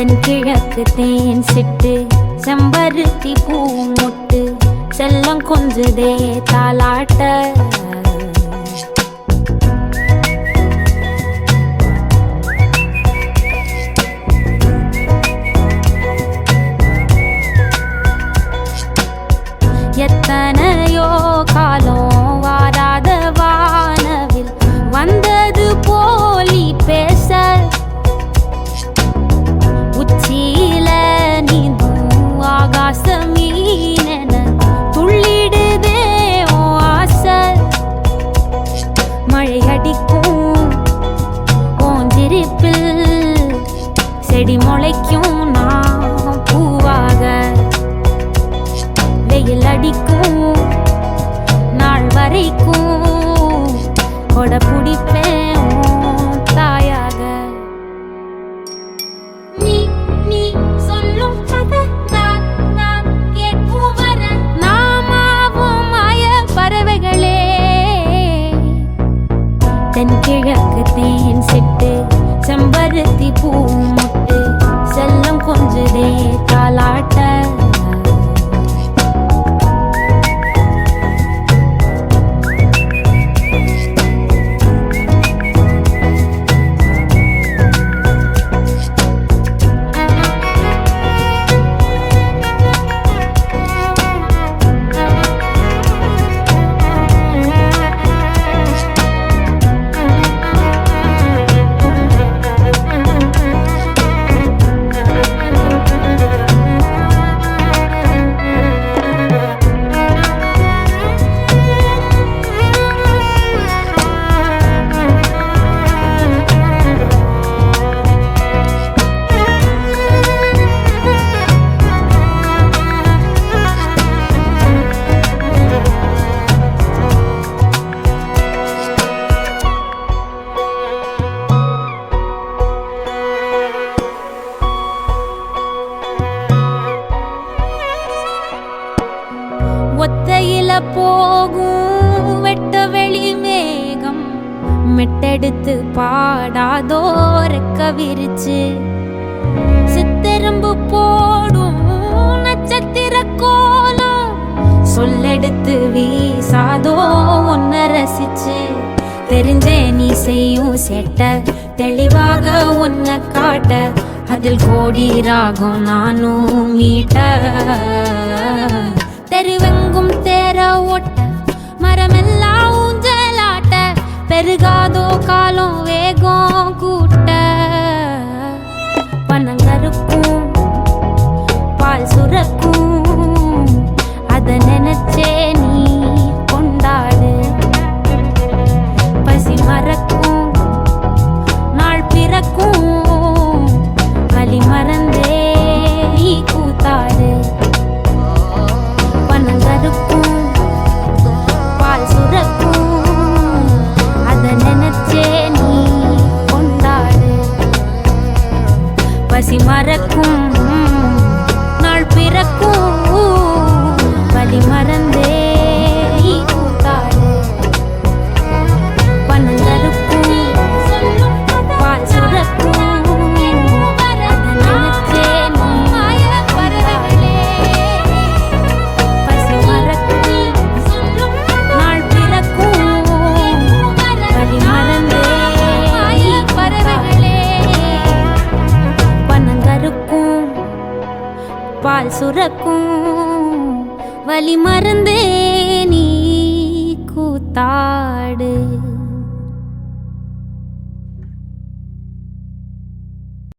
தென்கிழக்கு தேன் சிட்டு செம்பருத்தி பூ மொட்டு செல்லம் கொஞ்சுதே தாலாட்ட எத்தனையோ காலம் வாராத வானவில் வந்தது போலி பேச உச்சியில நீந்தும் ஆகாச மீனென துள்ளிடுதே ஓ ஆசை மழை அடிக்கும் ஓஞ்சிரிப்பில் செடி முளைக்கும் நான் பூவாக வெயில் அடிக்கும் நாள் வரைக்கும் கொடை பிடிப்பேன் தாயாக நீ நீ சொல்லும் கதை நான் கேட்கும் வர நாமாவும் மாய பறவைகளே தென்கிழக்கு தேன் சிட்டு செம்பருத்தி பூ மொட்டு செல்லம் கொஞ்சுதே தாலாட்ட ஒத்தையில போகும் வெட்ட வெளி மேகம் மெட்டெடுத்து பாடாதோ ரெக்க விரிச்சு சித்தெரும்பு போடும் நட்சத்திர கோலம் சொல்லெடுத்து வீசாதோ உன்னை ரசிச்சு தெரிஞ்சே நீ செய்யும் சேட்ட தெளிவாக உன்னை காட்ட அதில் கோடி ராகம் நானும் மீட்ட தெருவெங்கும் தேர ஓட்ட மரமெல்லாம் ஊஞ்சலாட்ட பெருகாதோ காலம் வேகம் கூட்ட பனங்கருக்கும் பால் சுரக்கும் அத நினைச்சே நீ கொண்டாடு பசி மறக்கும் நாள் பிறக்கும் வலி மறந்தே நீ கூத்தாடு பனங்கருக்கும் பால் சுரக்கும் அத நினைச்சே நீ கொண்டாடு பசி மறக்கும் நாள் பிறக்கும் வலி மறந்தே நீ கூத்தாடு பனங்கருக்கும் பால் சுரக்கும் பால் சுரக்கும் வலி மறந்தே நீ கூத்தாடு.